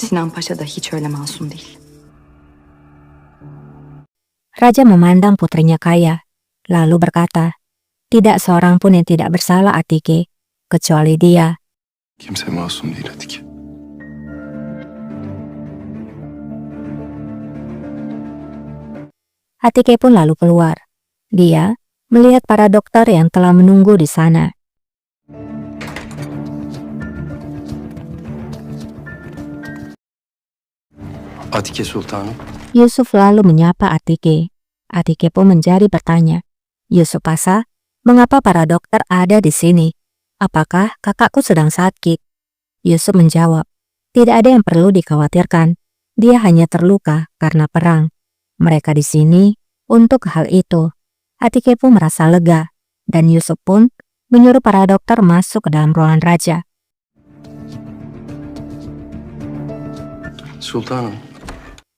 Sinan Paşa da hiç öyle masum değil. Raja memandang putrinya Kaya, lalu berkata, tidak seorang pun yang tidak bersalah Atike, kecuali dia. Kimse masum değil Atike. Atike pun lalu keluar. Dia melihat para dokter yang telah menunggu di sana. Atike Sultanım. Yusuf lalu menyapa Atike. Atike pun menjadi bertanya, Yusuf Pasa, mengapa para dokter ada di sini? Apakah kakakku sedang sakit? Yusuf menjawab, tidak ada yang perlu dikhawatirkan. Dia hanya terluka karena perang. Mereka di sini untuk hal itu. Atike pun merasa lega, dan Yusuf pun menyuruh para dokter masuk ke dalam ruangan raja. Sultanım.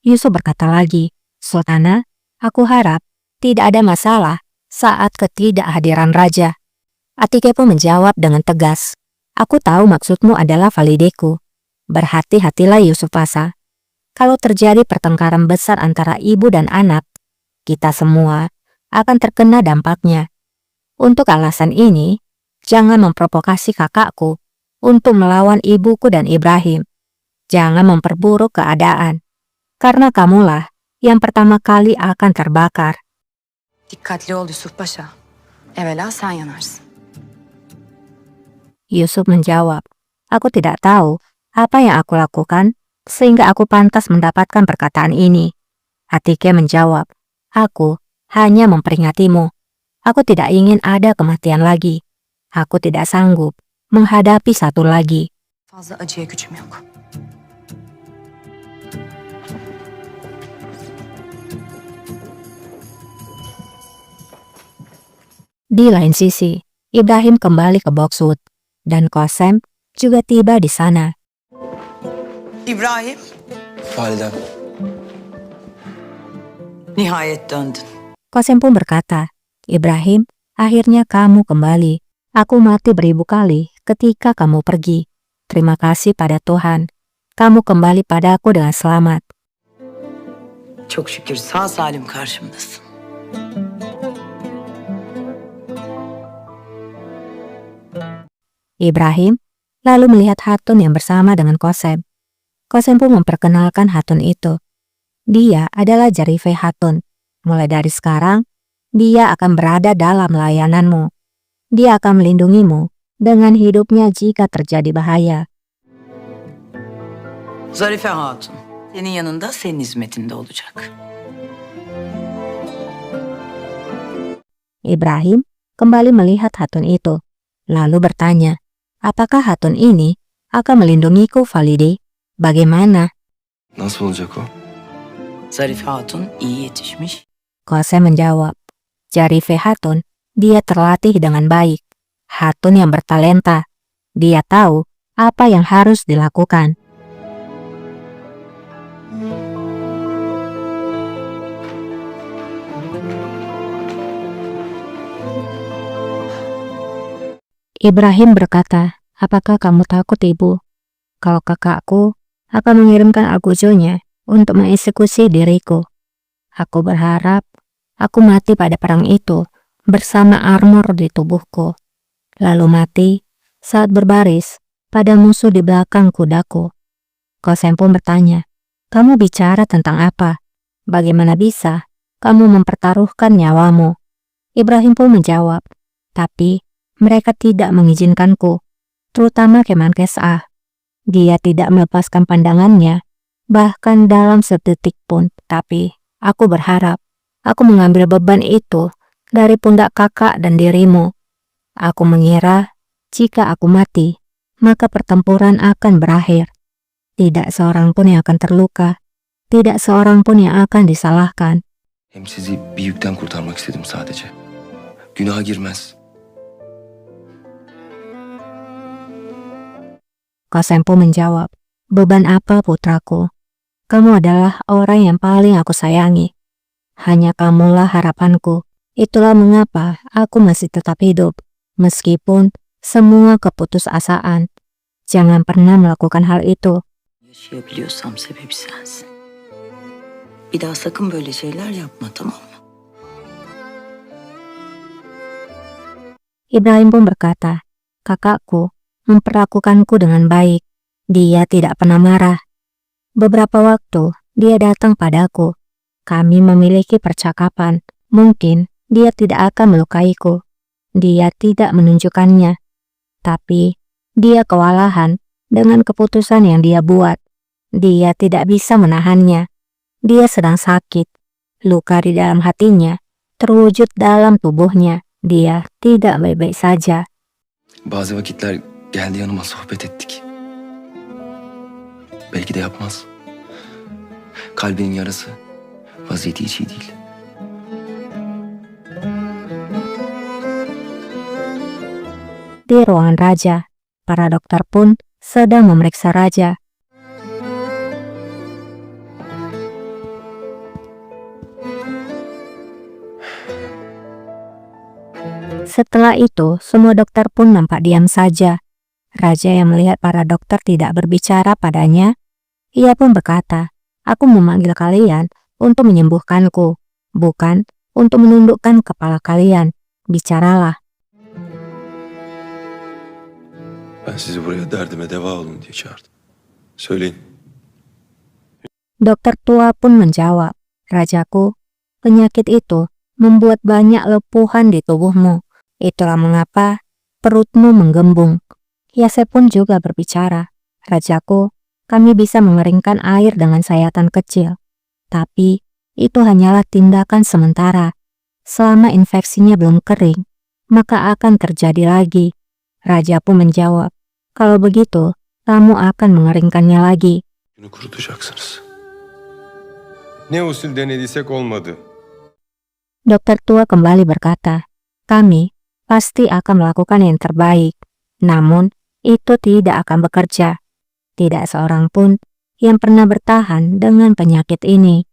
Yusuf berkata lagi, Sultana, aku harap tidak ada masalah saat ketidakhadiran raja. Atike pun menjawab dengan tegas, aku tahu maksudmu adalah valideku. Berhati-hatilah Yusuf Pasa. Kalau terjadi pertengkaran besar antara ibu dan anak, kita semua akan terkena dampaknya. Untuk alasan ini, jangan memprovokasi kakakku untuk melawan ibuku dan Ibrahim. Jangan memperburuk keadaan. Karena kamulah yang pertama kali akan terbakar. Dikkatli ol Yusuf Paşa. Evvela sen yanarsın. Yusuf menjawab, aku tidak tahu apa yang aku lakukan sehingga aku pantas mendapatkan perkataan ini. Atike menjawab, aku hanya memperingatimu. Aku tidak ingin ada kematian lagi. Aku tidak sanggup menghadapi satu lagi. Fazla acıya gücüm yok. Di lain sisi, Ibrahim kembali ke Boxwood, dan Qasem juga tiba di sana. İbrahim, Validem. nihayet döndün. Qasem pun berkata, Ibrahim, akhirnya kamu kembali. Aku mati beribu kali ketika kamu pergi. Terima kasih pada Tuhan. Kamu kembali padaku dengan selamat. Çok şükür sağ salim karşımdasın. Ibrahim lalu melihat Hatun yang bersama dengan Qasem. Qasem pun memperkenalkan Hatun itu. Dia adalah Jarife Hatun. Mulai dari sekarang, dia akan berada dalam layananmu. Dia akan melindungimu dengan hidupnya jika terjadi bahaya. Zarife Hatun, senin yanında senin hizmetinde olacak. Ibrahim kembali melihat Hatun itu, lalu bertanya, apakah Hatun ini akan melindungiku, Valide? Bagaimana? Nasıl olacak o? Zarife Hatun iyi yetişmiş. Qasem menjawab, Jarife Hatun, dia terlatih dengan baik. Hatun yang bertalenta. Dia tahu apa yang harus dilakukan. Ibrahim berkata, apakah kamu takut, Ibu? Kalau kakakku akan mengirimkan Agujonya untuk mengeksekusi diriku. Aku berharap aku mati pada perang itu bersama armor di tubuhku. Lalu mati saat berbaris pada musuh di belakang kudaku. Qasem pun bertanya, kamu bicara tentang apa? Bagaimana bisa kamu mempertaruhkan nyawamu? Ibrahim pun menjawab, tapi mereka tidak mengizinkanku, terutama Kemenkes A. Dia tidak melepaskan pandangannya, bahkan dalam sedetik pun. Tapi aku berharap aku mengambil beban itu dari pundak kakak dan dirimu. Aku mengira jika aku mati, maka pertempuran akan berakhir. Tidak seorang pun yang akan terluka, tidak seorang pun yang akan disalahkan. Hem sizi bir yükten kurtarmak istedim sadece. Günaha girmez. Qasem pun menjawab, beban apa putraku? Kamu adalah orang yang paling aku sayangi. Hanya kamulah harapanku. Itulah mengapa aku masih tetap hidup, meskipun semua keputusasaan. Jangan pernah melakukan hal itu. Yaşayabiliyorsam sebebi sensin. Bir daha sakın böyle şeyler yapma, tamam mı? Ibrahim pun berkata, kakakku memperlakukanku dengan baik. Dia tidak pernah marah. Beberapa waktu dia datang padaku. Kami memiliki percakapan. Mungkin dia tidak akan melukaiku. Dia tidak menunjukkannya. Tapi dia kewalahan dengan keputusan yang dia buat. Dia tidak bisa menahannya. Dia sedang sakit. Luka di dalam hatinya terwujud dalam tubuhnya. Dia tidak baik-baik saja. Bazı vakitler geldi yanıma sohbet ettik. Belki de yapmaz. Kalbinin yarası. Vaziyeti hiç iyi değil. Di ruangan raja, para dokter pun sedang memeriksa raja. Setelah itu, semua dokter pun nampak diam saja. Raja yang melihat para dokter tidak berbicara padanya, ia pun berkata, "Aku memanggil kalian untuk menyembuhkanku, bukan untuk menundukkan kepala kalian. Bicaralah." Ben sizi buraya derdime deva olun diye çağırdım. Söyleyin. Dokter tua pun menjawab, "Rajaku, penyakit itu membuat banyak lepuhan di tubuhmu. Itulah mengapa perutmu menggembung." Yasef pun juga berbicara, "Rajaku, kami bisa mengeringkan air dengan sayatan kecil. Tapi itu hanyalah tindakan sementara. Selama infeksinya belum kering, maka akan terjadi lagi." Raja pun menjawab, "Kalau begitu, kamu akan mengeringkannya lagi." Günü kurutacaksınız. Ne usul denediysek olmadı. Dokter tua kembali berkata, "Kami pasti akan melakukan yang terbaik. Namun, itu tidak akan bekerja. Tidak seorang pun yang pernah bertahan dengan penyakit ini."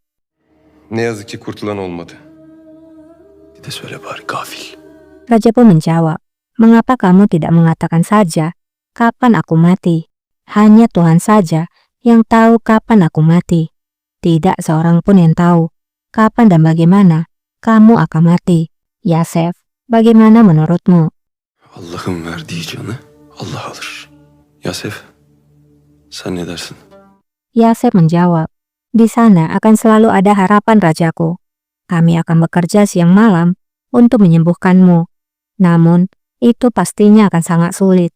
Ne yazık ki kurtulan olmadı. Bir de söyle bari gafil. Raja pun menjawab, "Mengapa kamu tidak mengatakan saja kapan aku mati? Hanya Tuhan saja yang tahu kapan aku mati. Tidak seorang pun yang tahu kapan dan bagaimana kamu akan mati. Yasef, bagaimana menurutmu?" Allah'ın verdiği canı Allah alır. Yasef, sen ne dersin? Yasef menjawab, "Di sana akan selalu ada harapan, rajaku. Kami akan bekerja siang malam untuk menyembuhkanmu. Namun, itu pastinya akan sangat sulit."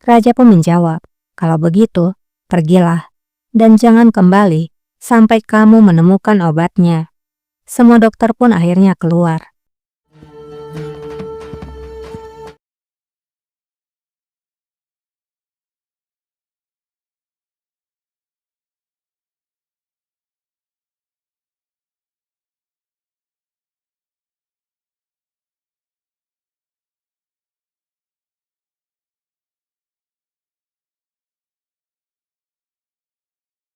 Raja pun menjawab, "Kalau begitu, pergilah, dan jangan kembali sampai kamu menemukan obatnya." Semua dokter pun akhirnya keluar.